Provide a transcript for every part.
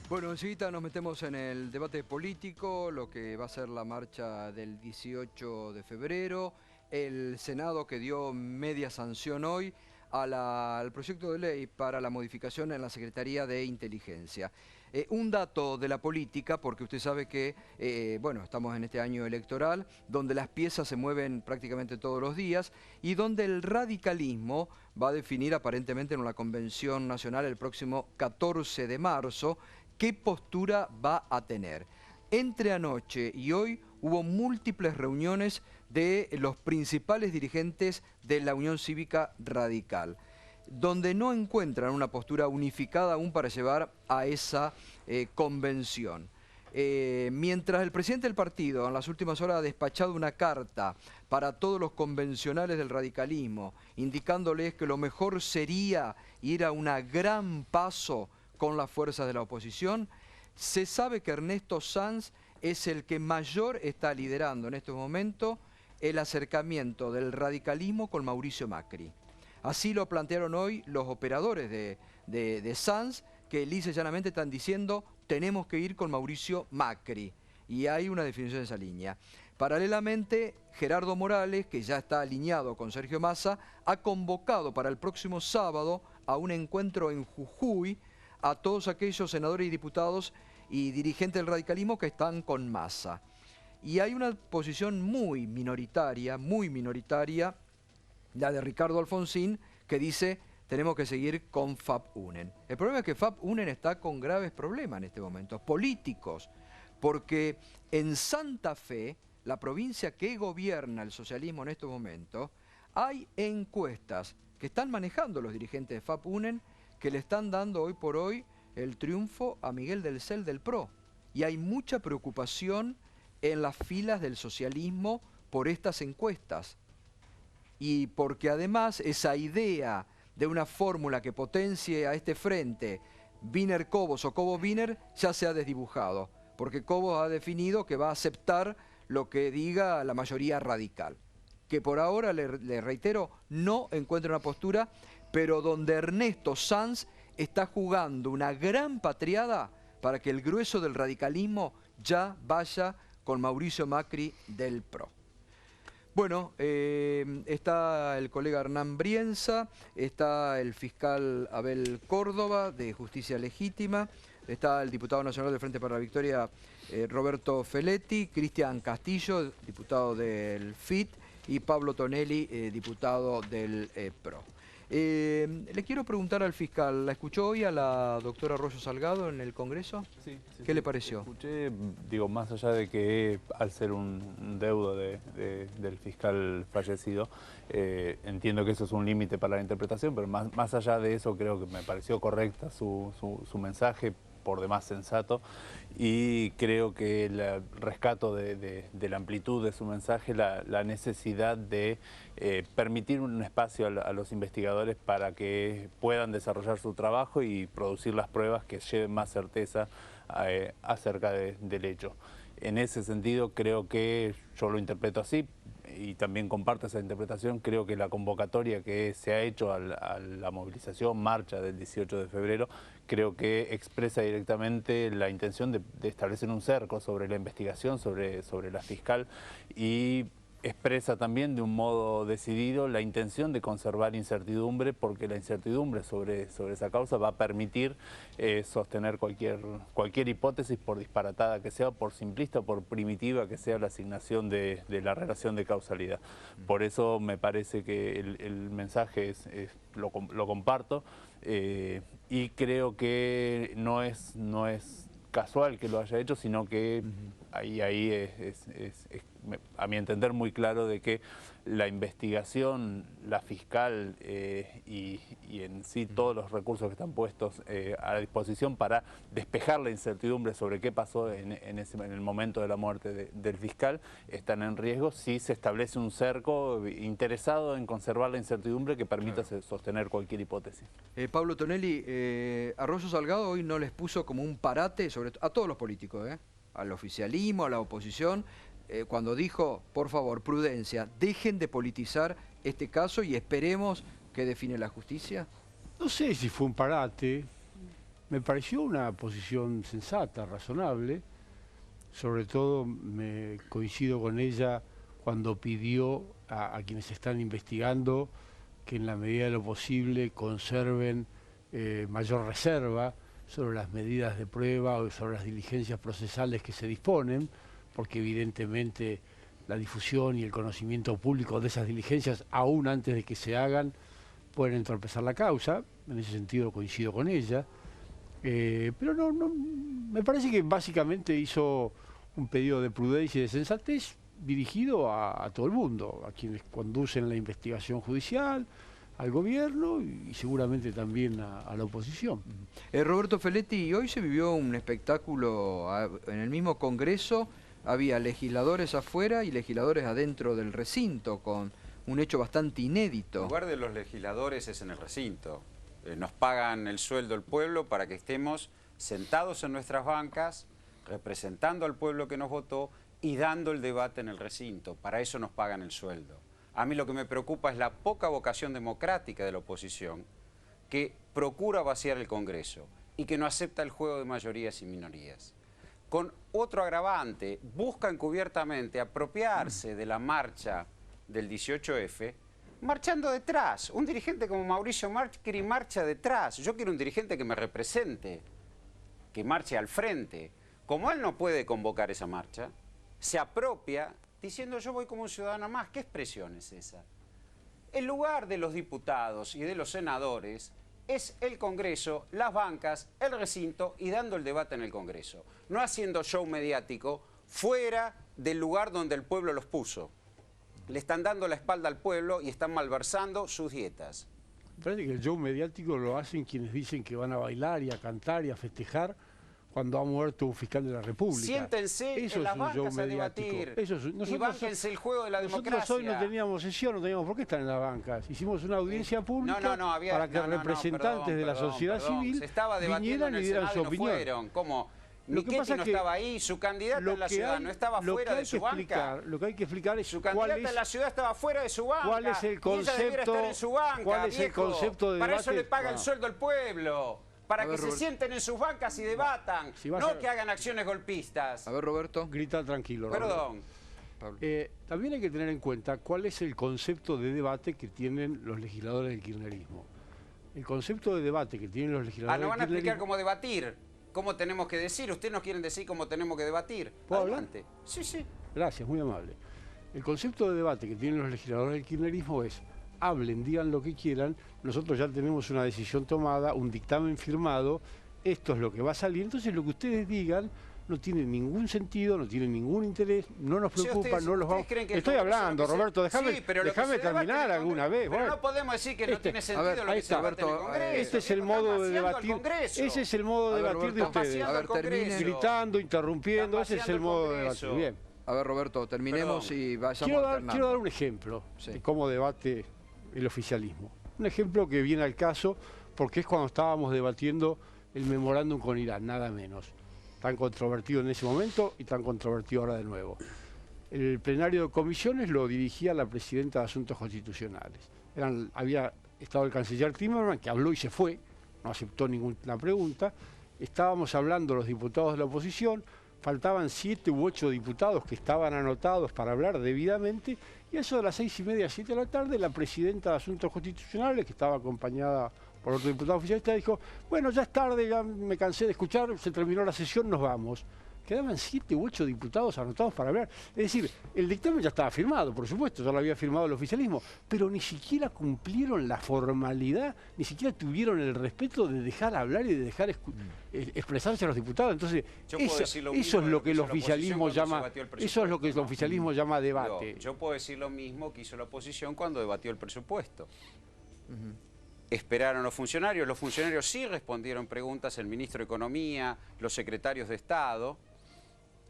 Bueno, enseguida nos metemos en el debate político, lo que va a ser la marcha del 18 de febrero, el Senado que dio media sanción hoy al proyecto de ley para la modificación en la Secretaría de Inteligencia. Un dato de la política, porque usted sabe que, bueno, estamos en este año electoral, donde las piezas se mueven prácticamente todos los días y donde el radicalismo va a definir aparentemente en una convención nacional el próximo 14 de marzo, qué postura va a tener. Entre anoche y hoy hubo múltiples reuniones de los principales dirigentes de la Unión Cívica Radical, donde no encuentran una postura unificada aún para llevar a esa convención. Mientras el presidente del partido en las últimas horas ha despachado una carta para todos los convencionales del radicalismo, indicándoles que lo mejor sería ir a un gran paso con las fuerzas de la oposición, se sabe que Ernesto Sanz es el que mayor está liderando en este momento el acercamiento del radicalismo con Mauricio Macri. Así lo plantearon hoy los operadores de Sanz, que lisa y llanamente están diciendo tenemos que ir con Mauricio Macri. Y hay una definición de esa línea. Paralelamente, Gerardo Morales, que ya está alineado con Sergio Massa, ha convocado para el próximo sábado a un encuentro en Jujuy a todos aquellos senadores y diputados y dirigentes del radicalismo que están con Massa. Y hay una posición muy minoritaria, la de Ricardo Alfonsín, que dice tenemos que seguir con FAP-UNEN. El problema es que FAP-UNEN está con graves problemas en este momento, políticos, porque en Santa Fe, la provincia que gobierna el socialismo en estos momentos, hay encuestas que están manejando los dirigentes de FAP-UNEN que le están dando hoy por hoy el triunfo a Miguel del Cel del PRO. Y hay mucha preocupación en las filas del socialismo por estas encuestas. Y porque además esa idea de una fórmula que potencie a este frente, Wiener-Cobos o Cobos-Wiener, ya se ha desdibujado. Porque Cobos ha definido que va a aceptar lo que diga la mayoría radical. Que por ahora, le reitero, no encuentra una postura, pero donde Ernesto Sanz está jugando una gran patriada para que el grueso del radicalismo ya vaya con Mauricio Macri del PRO. Bueno, está el colega Hernán Brienza, está el fiscal Abel Córdoba de Justicia Legítima, está el diputado nacional del Frente para la Victoria Roberto Feletti, Cristian Castillo, diputado del FIT, y Pablo Tonelli, diputado del PRO. Le quiero preguntar al fiscal, ¿la escuchó hoy a la doctora Arroyo Salgado en el Congreso? Sí. ¿Qué le pareció? Escuché, digo, más allá de que al ser un deudo del fiscal fallecido, entiendo que eso es un límite para la interpretación, pero más allá de eso creo que me pareció correcta su mensaje, por demás sensato, y creo que el rescato de la amplitud de su mensaje, la necesidad de permitir un espacio a los investigadores para que puedan desarrollar su trabajo y producir las pruebas que lleven más certeza acerca del hecho. En ese sentido creo que yo lo interpreto así y también comparto esa interpretación. Creo que la convocatoria que se ha hecho a la movilización, marcha del 18 de febrero, creo que expresa directamente la intención de establecer un cerco sobre la investigación, sobre la fiscal, y expresa también de un modo decidido la intención de conservar incertidumbre, porque la incertidumbre sobre esa causa va a permitir sostener cualquier hipótesis, por disparatada que sea, por simplista o por primitiva que sea la asignación de la relación de causalidad. Por eso me parece que el mensaje lo comparto, y creo que no es casual que lo haya hecho, sino que ahí es a mi entender muy claro de que la investigación, la fiscal y en sí todos los recursos que están puestos a disposición para despejar la incertidumbre sobre qué pasó en el momento de la muerte del fiscal están en riesgo si se establece un cerco interesado en conservar la incertidumbre que permita sostener cualquier hipótesis. Pablo Tonelli, Arroyo Salgado hoy no les puso como un parate a todos los políticos, al oficialismo, a la oposición, cuando dijo, por favor, prudencia, dejen de politizar este caso y esperemos que define la justicia? No sé si fue un parate, Me pareció una posición sensata, razonable. Sobre todo me coincido con ella cuando pidió a quienes están investigando que en la medida de lo posible conserven mayor reserva sobre las medidas de prueba o sobre las diligencias procesales que se disponen, porque evidentemente la difusión y el conocimiento público de esas diligencias, aún antes de que se hagan, pueden entorpecer la causa. En ese sentido coincido con ella. Pero no, me parece que básicamente hizo un pedido de prudencia y de sensatez dirigido a todo el mundo, a quienes conducen la investigación judicial, al gobierno y seguramente también a la oposición. Roberto Feletti, hoy se vivió un espectáculo en el mismo Congreso, había legisladores afuera y legisladores adentro del recinto, con un hecho bastante inédito. El lugar de los legisladores es en el recinto. Nos pagan el sueldo el pueblo para que estemos sentados en nuestras bancas, representando al pueblo que nos votó y dando el debate en el recinto. Para eso nos pagan el sueldo. A mí lo que me preocupa es la poca vocación democrática de la oposición, que procura vaciar el Congreso y que no acepta el juego de mayorías y minorías. Con otro agravante, busca encubiertamente apropiarse de la marcha del 18F, marchando detrás. Un dirigente como Mauricio Macri marcha detrás. Yo quiero un dirigente que me represente, que marche al frente. Como él no puede convocar esa marcha, se apropia diciendo yo voy como un ciudadano más. ¿Qué expresión es esa? El lugar de los diputados y de los senadores es el Congreso, las bancas, el recinto y dando el debate en el Congreso. No haciendo show mediático fuera del lugar donde el pueblo los puso. Le están dando la espalda al pueblo y están malversando sus dietas. Me parece que el show mediático lo hacen quienes dicen que van a bailar y a cantar y a festejar cuando ha muerto un fiscal de la República. Siéntense en las bancas a debatir y bánquense el juego de la democracia. Nosotros hoy no teníamos sesión, no teníamos por qué estar en las bancas. Hicimos una audiencia pública para que representantes de la sociedad civil vinieran y dieran su opinión. ¿Cómo? Michetti no estaba ahí, su candidato en la ciudad no estaba fuera de su banca. Lo que hay que explicar es su candidata en la ciudad estaba fuera de su banca. ¿Cuál es el concepto? Y ella debiera estar en su banca, ¿cuál es el concepto de Para debate? eso le paga el sueldo al pueblo. Para que se sienten en sus bancas y debatan, no que hagan acciones golpistas. A ver, Roberto. Grita tranquilo. Perdón. También hay que tener en cuenta cuál es el concepto de debate que tienen los legisladores del kirchnerismo. El concepto de debate que tienen los legisladores no van a explicar cómo debatir, cómo tenemos que decir. Ustedes nos quieren decir cómo tenemos que debatir. ¿Puedo hablar? Sí, sí. Gracias, muy amable. El concepto de debate que tienen los legisladores del kirchnerismo es: hablen, digan lo que quieran, nosotros ya tenemos una decisión tomada, un dictamen firmado, esto es lo que va a salir, entonces lo que ustedes digan no tiene ningún sentido, no tiene ningún interés, no nos preocupa, no los vamos... Estoy hablando, Roberto, déjame terminar alguna vez. Pero no podemos decir que no tiene sentido lo que se debate en el Congreso. Este es el modo de debatir, ese es el modo de debatir de ustedes. A ver, termine. Gritando, interrumpiendo, ese es el modo de debatir. Bien. A ver, Roberto, terminemos y vayamos alternando. Quiero dar un ejemplo de cómo debate el oficialismo. Un ejemplo que viene al caso porque es cuando estábamos debatiendo el memorándum con Irán, nada menos. Tan controvertido en ese momento y tan controvertido ahora de nuevo. El plenario de comisiones lo dirigía la presidenta de Asuntos Constitucionales. Había estado el canciller Timerman, que habló y se fue, no aceptó ninguna pregunta. Estábamos hablando los diputados de la oposición, faltaban 7 u 8 diputados que estaban anotados para hablar debidamente, y a eso de las 6:30, 7 de la tarde, la presidenta de Asuntos Constitucionales, que estaba acompañada por otro diputado oficialista, dijo: bueno, ya es tarde, ya me cansé de escuchar, se terminó la sesión, nos vamos. Quedaban 7 u 8 diputados anotados para hablar. Es decir, el dictamen ya estaba firmado, por supuesto, ya lo había firmado el oficialismo, pero ni siquiera cumplieron la formalidad, ni siquiera tuvieron el respeto de dejar hablar y de dejar expresarse a los diputados. Entonces, eso es lo que el oficialismo llama, eso es lo que el oficialismo llama debate. Yo puedo decir lo mismo que hizo la oposición cuando debatió el presupuesto. Esperaron los funcionarios sí respondieron preguntas, el ministro de Economía, los secretarios de Estado.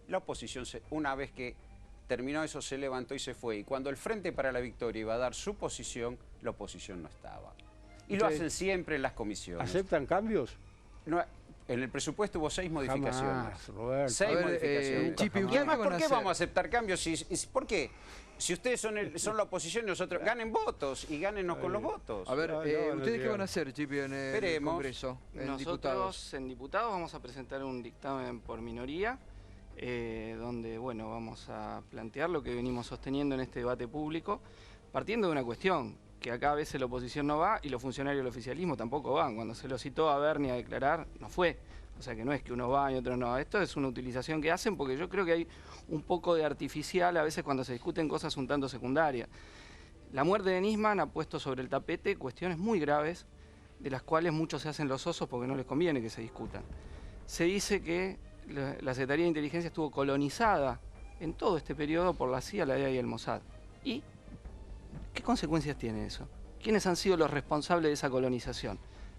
La oposición, una vez que terminó eso, se levantó y se fue. Y cuando el Frente para la Victoria iba a dar su posición, la oposición no estaba. Y lo hacen siempre en las comisiones. ¿Aceptan cambios? No, En el presupuesto hubo 6 modificaciones. Jamás, Roberto. 6 modificaciones. Chipi, Y además, ¿por qué hacer? vamos a aceptar cambios? ¿Por qué? Si ustedes son la oposición y nosotros, ganen votos y gánenos con los votos. A ver, No, ¿ustedes qué llegan. van a hacer, Chipi, en el Esperemos. Congreso? En Nosotros diputados. en diputados vamos a presentar un dictamen por minoría, donde bueno, vamos a plantear lo que venimos sosteniendo en este debate público, partiendo de una cuestión, que acá a veces la oposición no va y los funcionarios del oficialismo tampoco van. Cuando se lo citó a Berni a declarar, no fue. O sea que no es que unos van y otros no. Esto es una utilización que hacen porque yo creo que hay un poco de artificial a veces cuando se discuten cosas un tanto secundarias. La muerte de Nisman ha puesto sobre el tapete cuestiones muy graves, de las cuales muchos se hacen los osos porque no les conviene que se discutan. Se dice que la Secretaría de Inteligencia estuvo colonizada en todo este periodo por la CIA, la DEA y el Mossad. ¿Y qué consecuencias tiene eso? ¿Quiénes han sido los responsables de esa colonización?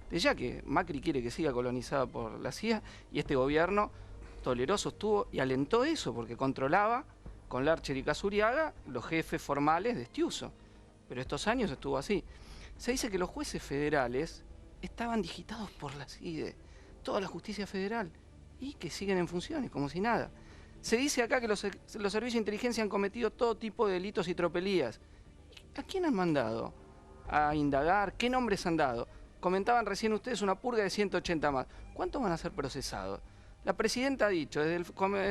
De ya que Macri quiere que siga colonizada por la CIA y este gobierno toleró, sostuvo y alentó eso porque controlaba con Larcher y Casuriaga los jefes formales de Estiuso. Pero estos años estuvo así. Se dice que los jueces federales estaban digitados por la CIDE, toda la justicia federal, y que siguen en funciones, como si nada. Se dice acá que los servicios de inteligencia han cometido todo tipo de delitos y tropelías. ¿A quién han mandado a indagar? ¿Qué nombres han dado? Comentaban recién ustedes una purga de 180 más. ¿Cuántos van a ser procesados? La presidenta ha dicho, desde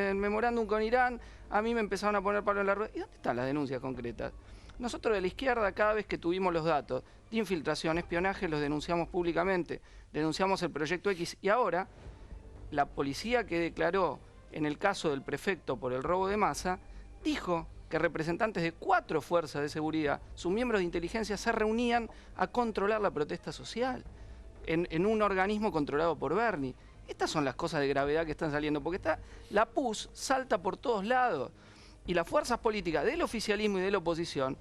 el memorándum con Irán, a mí me empezaron a poner palo en la rueda. ¿Y dónde están las denuncias concretas? Nosotros de la izquierda, cada vez que tuvimos los datos de infiltración, espionaje, los denunciamos públicamente. Denunciamos el Proyecto X. Y ahora, la policía que declaró en el caso del prefecto por el robo de Massa, dijo que representantes de 4 fuerzas de seguridad, sus miembros de inteligencia, se reunían a controlar la protesta social en un organismo controlado por Berni. Estas son las cosas de gravedad que están saliendo, porque la PUS salta por todos lados y las fuerzas políticas del oficialismo y de la oposición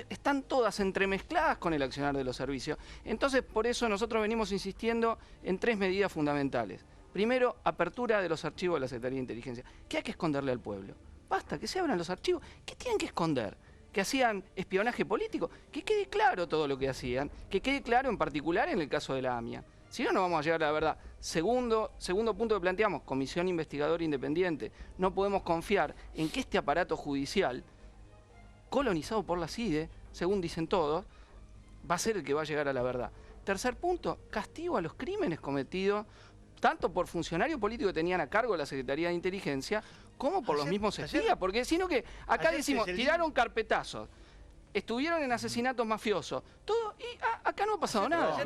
están todas entremezcladas con el accionar de los servicios. Entonces, por eso nosotros venimos insistiendo en 3 medidas fundamentales. Primero, apertura de los archivos de la Secretaría de Inteligencia. ¿Qué hay que esconderle al pueblo? Basta, que se abran los archivos. ¿Qué tienen que esconder? ¿Que hacían espionaje político? Que quede claro todo lo que hacían, que quede claro en particular en el caso de la AMIA. Si no, no vamos a llegar a la verdad. Segundo punto que planteamos, comisión investigadora independiente. No podemos confiar en que este aparato judicial, colonizado por la CIDE, según dicen todos, va a ser el que va a llegar a la verdad. Tercer punto, castigo a los crímenes cometidos tanto por funcionarios políticos que tenían a cargo la Secretaría de Inteligencia, como por los mismos espías, porque sino que acá decimos, tiraron carpetazos, estuvieron en asesinatos mafiosos, todo, y acá no ha pasado nada.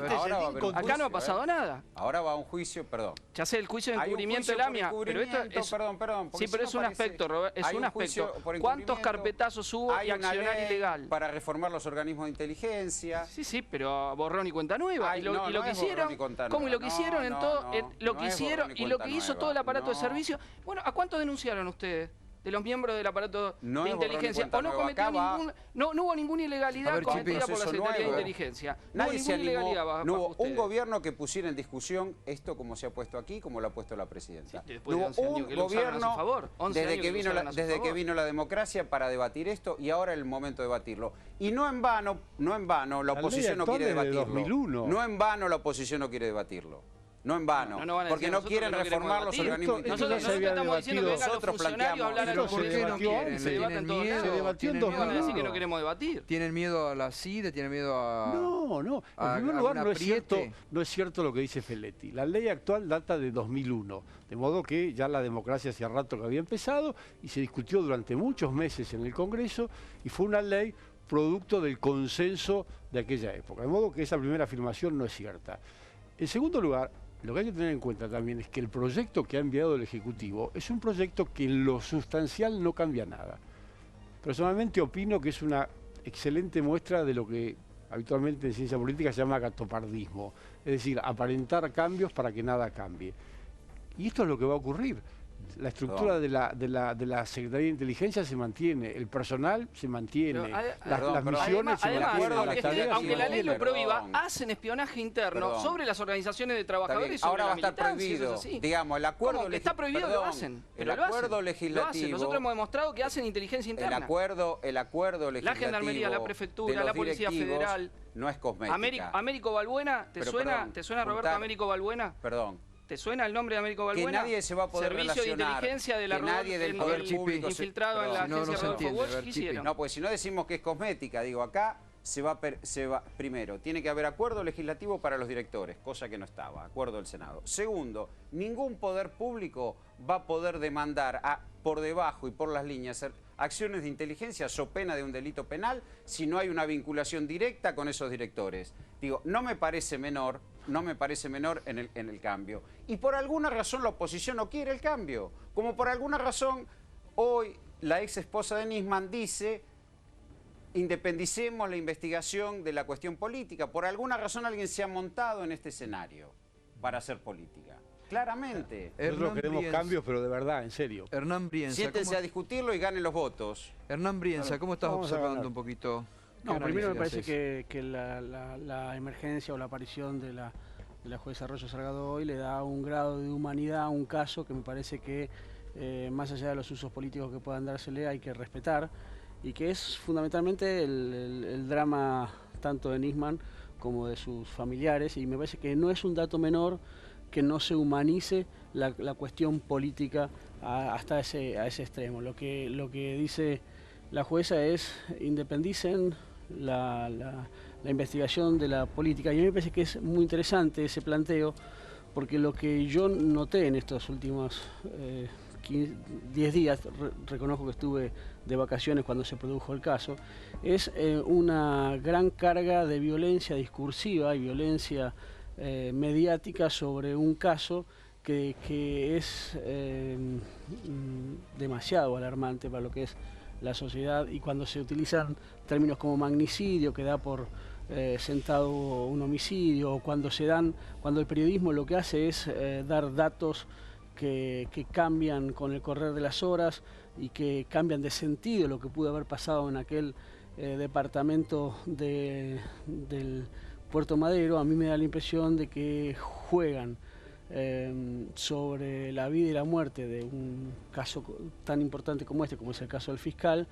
Acá no ha pasado nada. Ahora va a un juicio, perdón. Ya sé, el juicio de encubrimiento del AMIA, pero esto es... Perdón. Sí, pero es un aspecto, Robert, es un aspecto. ¿Cuántos carpetazos hubo y accionar ilegal? Para reformar los organismos de inteligencia. Sí, pero borrón y cuenta nueva. Y lo que hicieron, ¿cómo? Y lo que hicieron en todo, lo que hicieron y lo que hizo todo el aparato de servicio. Bueno, ¿a cuántos denunciaron ustedes? De los miembros del aparato de inteligencia. ¿O no cometió no hubo ninguna ilegalidad cometida por la Secretaría de Inteligencia? Nadie se animó. No hubo un gobierno que pusiera en discusión esto como se ha puesto aquí, como lo ha puesto la Presidenta. No hubo un gobierno desde que vino la democracia para debatir esto y ahora es el momento de debatirlo. Y no en vano la oposición no quiere debatirlo. No en vano la oposición no quiere debatirlo. No en vano, porque no quieren reformar los organismos de inteligencia. Nosotros estamos diciendo que vengan los funcionarios a hablar a los políticos, se debate en todos lados. Se debatió en 2001. Van a decir que no queremos debatir. ¿Tienen miedo a la CIDE? ¿Tienen miedo a...? No. En primer lugar, no es cierto lo que dice Feletti. La ley actual data de 2001, de modo que ya la democracia hacía rato que había empezado y se discutió durante muchos meses en el Congreso y fue una ley producto del consenso de aquella época. De modo que esa primera afirmación no es cierta. En segundo lugar, lo que hay que tener en cuenta también es que el proyecto que ha enviado el Ejecutivo es un proyecto que en lo sustancial no cambia nada. Personalmente opino que es una excelente muestra de lo que habitualmente en ciencia política se llama gatopardismo, es decir, aparentar cambios para que nada cambie. Y esto es lo que va a ocurrir. La estructura de la Secretaría de Inteligencia se mantiene, el personal se mantiene, las misiones se mantienen, las tareas aunque la ley lo prohíba, hacen espionaje interno sobre las organizaciones de trabajadores. Ahora va a estar prohibido, digamos, el acuerdo legislativo. Está prohibido, lo hacen. El acuerdo legislativo. Nosotros hemos demostrado que hacen inteligencia interna. El acuerdo legislativo. La Gendarmería, la Prefectura, la Policía Federal. No es cosmética. Américo Balbuena, ¿te suena Roberto Américo Balbuena? Perdón. ¿Te suena el nombre de Américo Que Balbuena? nadie se va a poder Servicio de relacionar, inteligencia de la que nadie del A ver, poder Chipi, público... infiltrado en la si no, agencia no se Rodolfo entiende. Walsh, A ver, ¿qué Chipi. hicieron? No, pues si no decimos que es cosmética, digo, acá primero, tiene que haber acuerdo legislativo para los directores, cosa que no estaba, acuerdo del Senado. Segundo, ningún poder público va a poder demandar por debajo y por las líneas acciones de inteligencia so pena de un delito penal si no hay una vinculación directa con esos directores. Digo, no me parece menor en el cambio. Y por alguna razón la oposición no quiere el cambio. Como por alguna razón hoy la ex esposa de Nisman dice: independicemos la investigación de la cuestión política. Por alguna razón alguien se ha montado en este escenario para hacer política. Claramente. Nosotros queremos cambios, pero de verdad, en serio. Hernán Brienza, Siéntense a discutirlo y ganen los votos. Hernán Brienza, ¿cómo estás vamos a observando ganar. un poquito? ¿Qué No, primero me análisis parece haces? que la emergencia o la aparición de la jueza Arroyo Salgado hoy le da un grado de humanidad a un caso que me parece que, más allá de los usos políticos que puedan dársele, hay que respetar, y que es fundamentalmente el drama tanto de Nisman como de sus familiares, y me parece que no es un dato menor que no se humanice la cuestión política hasta a ese extremo. Lo que dice la jueza es: independicen la investigación de la política, y a mí me parece que es muy interesante ese planteo, porque lo que yo noté en estos últimos 10 días, reconozco que estuve de vacaciones cuando se produjo el caso, es una gran carga de violencia discursiva y violencia mediática sobre un caso que es demasiado alarmante para lo que es la sociedad, y cuando se utilizan términos como magnicidio, que da por sentado un homicidio, o cuando el periodismo lo que hace es dar datos que cambian con el correr de las horas y que cambian de sentido lo que pudo haber pasado en aquel departamento del Puerto Madero, a mí me da la impresión de que juegan sobre la vida y la muerte de un caso tan importante como este, como es el caso del fiscal.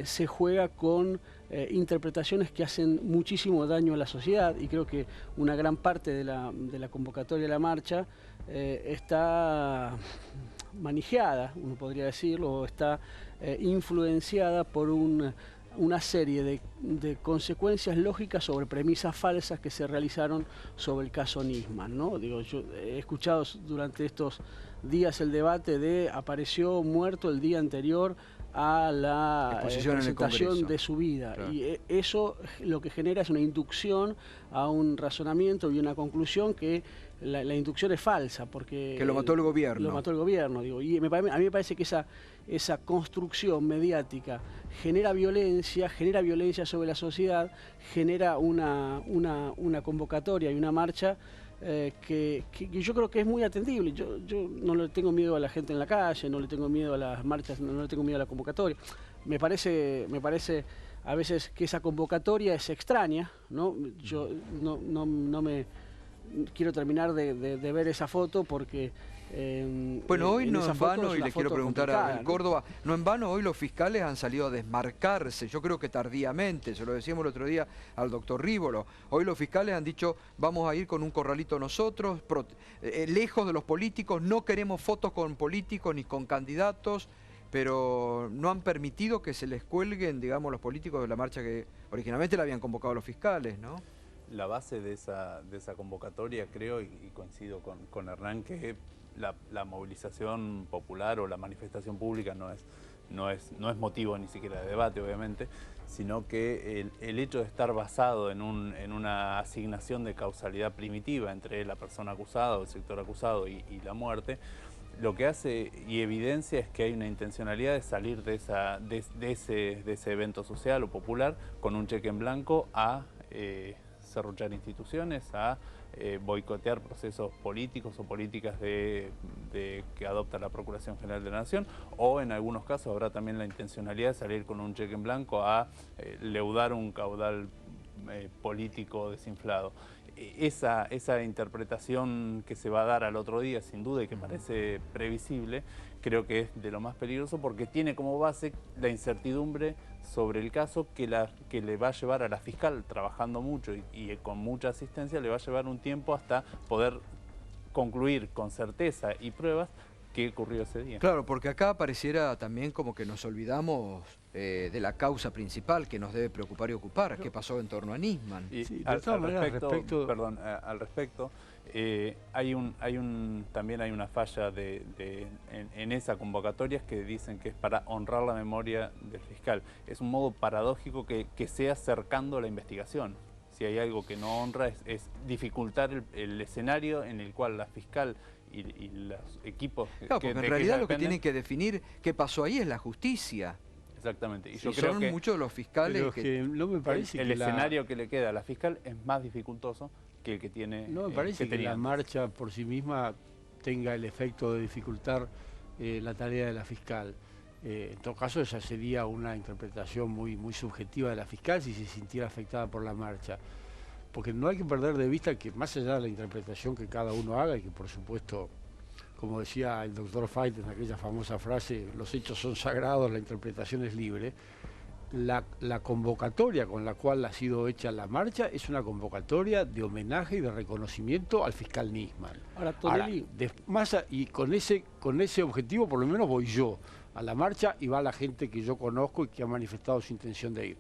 Se juega con interpretaciones que hacen muchísimo daño a la sociedad, y creo que una gran parte de la convocatoria de la marcha está manijeada, uno podría decirlo, o está influenciada por una serie de consecuencias lógicas sobre premisas falsas que se realizaron sobre el caso Nisman, ¿no? Digo, yo he escuchado durante estos días el debate de apareció muerto el día anterior a la presentación de su vida, claro. Y eso lo que genera es una inducción a un razonamiento y una conclusión que la inducción es falsa, porque que lo mató el gobierno. Lo mató el gobierno, digo, y a mí me parece que esa construcción mediática genera violencia sobre la sociedad, genera una convocatoria y una marcha que yo creo que es muy atendible. Yo no le tengo miedo a la gente en la calle, no le tengo miedo a las marchas, no le tengo miedo a la convocatoria. Me parece a veces que esa convocatoria es extraña, ¿no? Yo no me quiero terminar de ver esa foto porque... bueno, hoy no en vano, y le quiero preguntar a Córdoba, no en vano hoy los fiscales han salido a desmarcarse, yo creo que tardíamente, se lo decíamos el otro día al doctor Rívolo, hoy los fiscales han dicho vamos a ir con un corralito nosotros, lejos de los políticos, no queremos fotos con políticos ni con candidatos, pero no han permitido que se les cuelguen, digamos, los políticos de la marcha que originalmente la habían convocado los fiscales, ¿no? La base de esa convocatoria, creo, y coincido con Hernán, que la movilización popular o la manifestación pública no es motivo ni siquiera de debate, obviamente, sino que el hecho de estar basado en una asignación de causalidad primitiva entre la persona acusada o el sector acusado y la muerte, lo que hace y evidencia es que hay una intencionalidad de salir de ese evento social o popular con un cheque en blanco a serruchar instituciones, a boicotear procesos políticos o políticas que adopta la Procuración General de la Nación, o en algunos casos habrá también la intencionalidad de salir con un cheque en blanco a leudar un caudal político desinflado. Esa interpretación que se va a dar al otro día, sin duda, y que parece previsible, creo que es de lo más peligroso, porque tiene como base la incertidumbre sobre el caso que le va a llevar a la fiscal, trabajando mucho y con mucha asistencia, le va a llevar un tiempo hasta poder concluir con certeza y pruebas qué ocurrió ese día. Claro, porque acá pareciera también como que nos olvidamos de la causa principal que nos debe preocupar y ocupar, qué pasó en torno a Nisman. Y Sí, de al todas maneras, respecto, perdón, al respecto, también hay una falla en esa convocatoria que dicen que es para honrar la memoria del fiscal. Es un modo paradójico que sea cercando la investigación. Si hay algo que no honra es dificultar el escenario en el cual la fiscal y los equipos... Claro, porque en realidad lo que tienen que definir qué pasó ahí es la justicia. Exactamente. Y Sí, yo creo son que muchos los fiscales Pero que no me parece el que escenario que le queda a la fiscal es más dificultoso que el que tiene. No me parece que tenía la antes. marcha por sí misma tenga el efecto de dificultar la tarea de la fiscal. En todo caso, esa sería una interpretación muy subjetiva de la fiscal si se sintiera afectada por la marcha. Porque no hay que perder de vista que más allá de la interpretación que cada uno haga, y que por supuesto, como decía el doctor Fait en aquella famosa frase, los hechos son sagrados, la interpretación es libre, la convocatoria con la cual ha sido hecha la marcha es una convocatoria de homenaje y de reconocimiento al fiscal Nisman. Ahora, Tonelli, Y con ese objetivo por lo menos voy yo a la marcha y va la gente que yo conozco y que ha manifestado su intención de ir.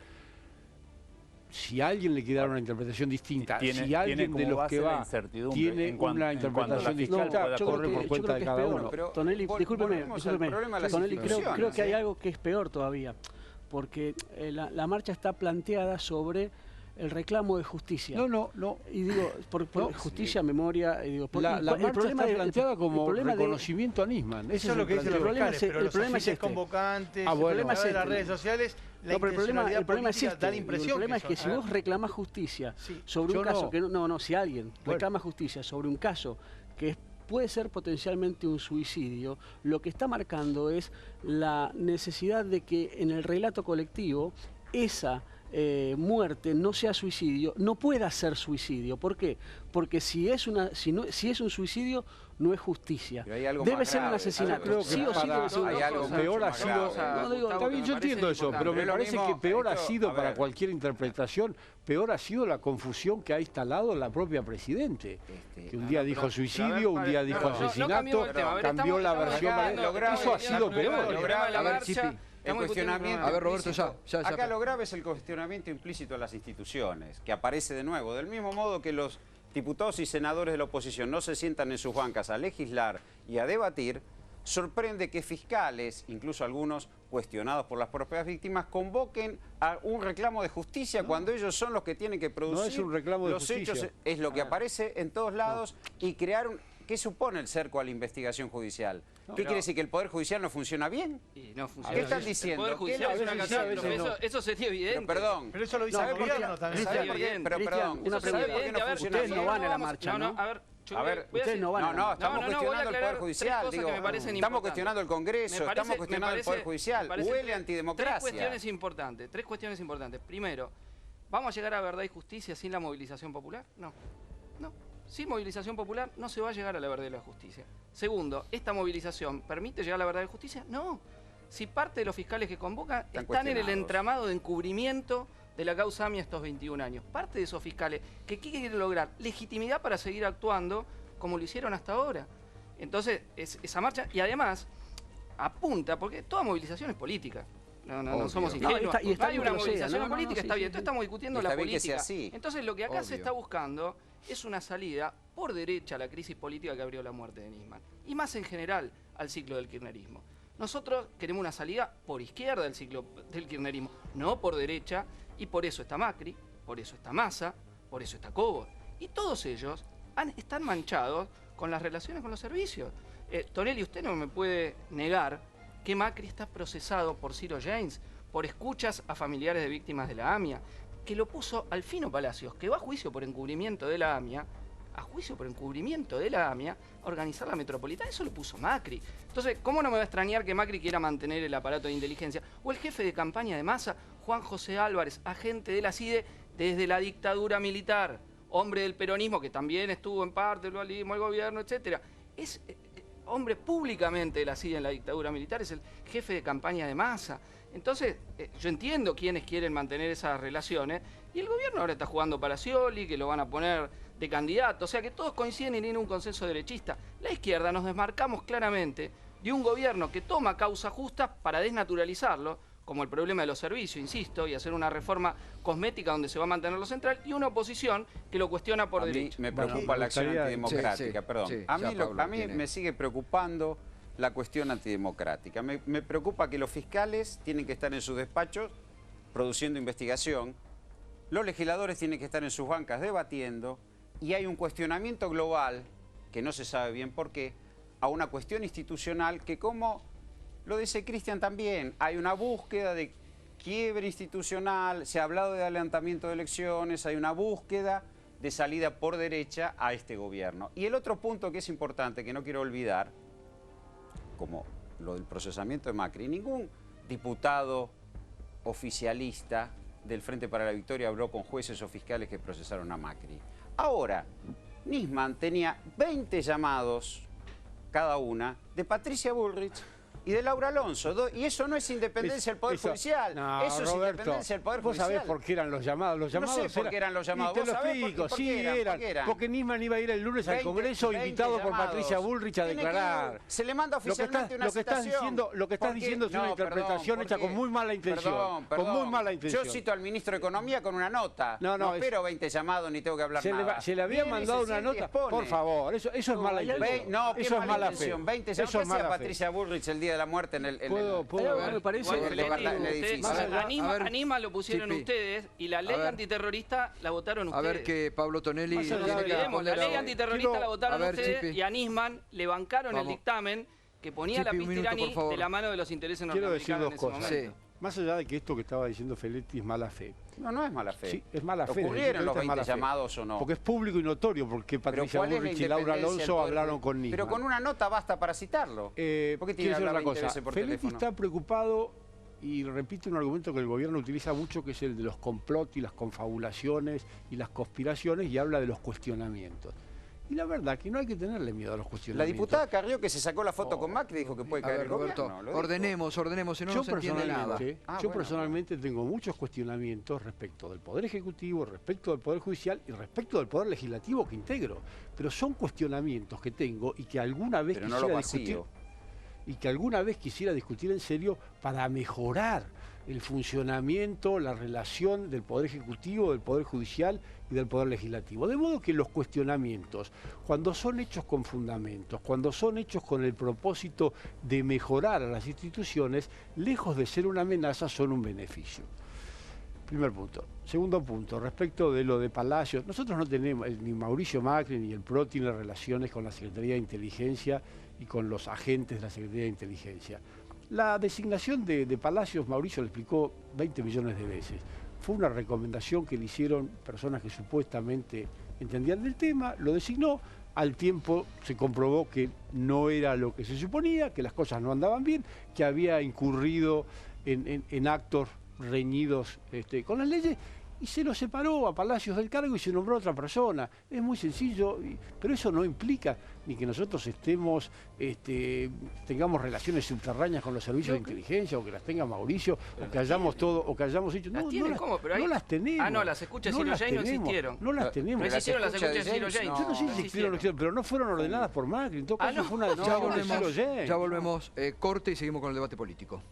Si a alguien le quiere dar una interpretación distinta, si alguien de los que va tiene una interpretación distinta, corre por cuenta de cada uno. Tonelli, discúlpeme, Tonelli, creo que hay ¿eh? algo que es peor todavía, porque la marcha está planteada sobre el reclamo de justicia. No. Y digo, por justicia, memoria, y digo, La marcha está planteada como reconocimiento a Nisman. Eso es lo que dicen los fiscales, pero los afiches convocantes, el problema es de las redes sociales, la intencionalidad política da la impresión. El problema es que si vos reclamás justicia sobre un caso, si alguien reclama justicia sobre un caso que puede ser potencialmente un suicidio, lo que está marcando es la necesidad de que en el relato colectivo esa muerte no sea suicidio, no pueda ser suicidio. ¿Por qué? Porque si es un suicidio, no es justicia. Debe ser un asesinato. Creo que sí o sí debe ser algo peor ha sido. Está bien, yo entiendo eso, pero me parece que peor ha sido para cualquier interpretación, peor ha sido la confusión que ha instalado la propia Presidente. Que un día dijo suicidio, un día dijo asesinato, cambió la versión. Eso ha sido peor. A ver, Chipi. El cuestionamiento. A ver, Roberto, ya. Acá lo grave es el cuestionamiento implícito a las instituciones, que aparece de nuevo. Del mismo modo que los diputados y senadores de la oposición no se sientan en sus bancas a legislar y a debatir, sorprende que fiscales, incluso algunos cuestionados por las propias víctimas, convoquen a un reclamo de justicia cuando ellos son los que tienen que producir no es un reclamo de los justicia. hechos. Es lo que aparece en todos lados y crear ¿qué supone el cerco a la investigación judicial? ¿Qué quiere decir? ¿Que el Poder Judicial no funciona bien? Y no funciona. ¿Qué están diciendo? El Poder Judicial es una catástrofe. Eso sería evidente. Pero perdón. Pero eso lo dice el gobierno también. ¿Sabe por qué? Pero perdón. ¿Sabe por qué no funciona Ustedes bien? no van a la marcha, ¿no? A ver, ustedes no van a la marcha. estamos cuestionando el Poder Judicial. Digo, estamos cuestionando el Congreso, estamos cuestionando el Poder Judicial. Huele a antidemocracia. Tres cuestiones importantes. Primero, ¿vamos a llegar a verdad y justicia sin la movilización popular? No. Sin movilización popular no se va a llegar a la verdad y la justicia. Segundo, ¿esta movilización permite llegar a la verdad y justicia? No. Si parte de los fiscales que convocan están en el entramado de encubrimiento de la causa AMIA estos 21 años. Parte de esos fiscales que quieren lograr legitimidad para seguir actuando como lo hicieron hasta ahora. Entonces, esa marcha, y además, apunta, porque toda movilización es política. No somos ingenuos. Hay una movilización política, está bien. Entonces estamos discutiendo la política. Entonces lo que acá se está buscando es una salida por derecha a la crisis política que abrió la muerte de Nisman. Y más en general al ciclo del kirchnerismo. Nosotros queremos una salida por izquierda del ciclo del kirchnerismo, no por derecha, y por eso está Macri, por eso está Massa, por eso está Cobo. Y todos ellos están manchados con las relaciones con los servicios. Tonelli, usted no me puede negar que Macri está procesado por Ciro James, por escuchas a familiares de víctimas de la AMIA, que lo puso Alfino Palacios, que va a juicio por encubrimiento de la AMIA, a organizar la metropolitana. Eso lo puso Macri. Entonces, ¿cómo no me va a extrañar que Macri quiera mantener el aparato de inteligencia? O el jefe de campaña de Massa, Juan José Álvarez, agente de la CIDE desde la dictadura militar, hombre del peronismo, que también estuvo en parte del dualismo, el gobierno, etcétera. Es hombre públicamente de la CIDE en la dictadura militar, es el jefe de campaña de Massa. Entonces, yo entiendo quiénes quieren mantener esas relaciones, y el gobierno ahora está jugando para Scioli, que lo van a poner de candidato, o sea que todos coinciden en ir a un consenso derechista. La izquierda nos desmarcamos claramente de un gobierno que toma causas justas para desnaturalizarlo, como el problema de los servicios, insisto, y hacer una reforma cosmética donde se va a mantener lo central, y una oposición que lo cuestiona por derecho. Me preocupa la acción antidemocrática, perdón. Sí, a mí me sigue preocupando la cuestión antidemocrática. Me preocupa que los fiscales tienen que estar en sus despachos produciendo investigación, los legisladores tienen que estar en sus bancas debatiendo, y hay un cuestionamiento global, que no se sabe bien por qué, a una cuestión institucional que, como lo dice Cristian también, hay una búsqueda de quiebre institucional, se ha hablado de adelantamiento de elecciones, hay una búsqueda de salida por derecha a este gobierno. Y el otro punto que es importante, que no quiero olvidar, como lo del procesamiento de Macri, ningún diputado oficialista del Frente para la Victoria habló con jueces o fiscales que procesaron a Macri. Ahora, Nisman tenía 20 llamados cada una de Patricia Bullrich y de Laura Alonso, y eso no es independencia del Poder Judicial, no, eso es Roberto, independencia del Poder Judicial. ¿Vos sabés por qué eran los llamados? Los llamados no sé por qué eran los llamados. Y te lo explico, sí eran, porque Nisman iba a ir el lunes al Congreso invitado por Patricia Bullrich a declarar. Se le manda oficialmente una citación. Lo que estás diciendo es una interpretación hecha con muy mala intención. Con muy mala intención. Yo cito al ministro de Economía con una nota. No espero 20 llamados ni tengo que hablar nada. Se le había mandado una nota. Por favor, eso es mala intención. No, eso es mala fe. 20 llamados. ¿Qué hacía Patricia Bullrich el día de la muerte en el... Me parece a Nisman lo pusieron ustedes y la ley antiterrorista la votaron ustedes. A ver que Pablo Tonelli... La ley antiterrorista la votaron ustedes y a Nisman le bancaron el dictamen que ponía la pista iraní de la mano de los intereses norteamericanos en ese momento. Más allá de que esto que estaba diciendo Feletti es mala fe. No es mala fe. Sí, es mala fe. ¿Ocurrieron los 20 llamados o no? Porque es público y notorio, porque Patricia Bullrich y Laura Alonso hablaron con Nisman. Pero con una nota basta para citarlo. ¿Por qué tiene que hablar 20 veces por Feletti teléfono? está preocupado, y repite un argumento que el gobierno utiliza mucho, que es el de los complots y las confabulaciones y las conspiraciones, y habla de los cuestionamientos. Y la verdad que no hay que tenerle miedo a los cuestionamientos. La diputada Carrió, que se sacó la foto con Macri, dijo que puede caer el Roberto, gobierno. ordenemos, si no se entiende nada. Yo personalmente tengo muchos cuestionamientos respecto del Poder Ejecutivo, respecto del Poder Judicial y respecto del Poder Legislativo que integro. Pero son cuestionamientos que tengo y que alguna vez quisiera discutir en serio para mejorar el funcionamiento, la relación del Poder Ejecutivo, del Poder Judicial y del Poder Legislativo. De modo que los cuestionamientos, cuando son hechos con fundamentos, cuando son hechos con el propósito de mejorar a las instituciones, lejos de ser una amenaza, son un beneficio. Primer punto. Segundo punto, respecto de lo de Palacios, nosotros no tenemos, ni Mauricio Macri ni el PRO tiene relaciones con la Secretaría de Inteligencia y con los agentes de la Secretaría de Inteligencia. La designación de Palacios, Mauricio lo explicó 20 millones de veces. Fue una recomendación que le hicieron personas que supuestamente entendían del tema, lo designó, al tiempo se comprobó que no era lo que se suponía, que las cosas no andaban bien, que había incurrido en actos reñidos con las leyes, y se lo separó a Palacios del cargo y se nombró a otra persona. Es muy sencillo, pero eso no implica ni que nosotros tengamos relaciones subterráneas con los servicios de inteligencia, o que las tenga Mauricio, o que hayamos hecho. No las tenemos. No, las escuchas de Ciro James no existieron. No las tenemos. No existieron las escuchas de Ciro James. Yo no sé si existieron, pero no fueron ordenadas por Macri. En todo caso fue una decisión de Ciro James. Ya volvemos, corte y seguimos con el debate político.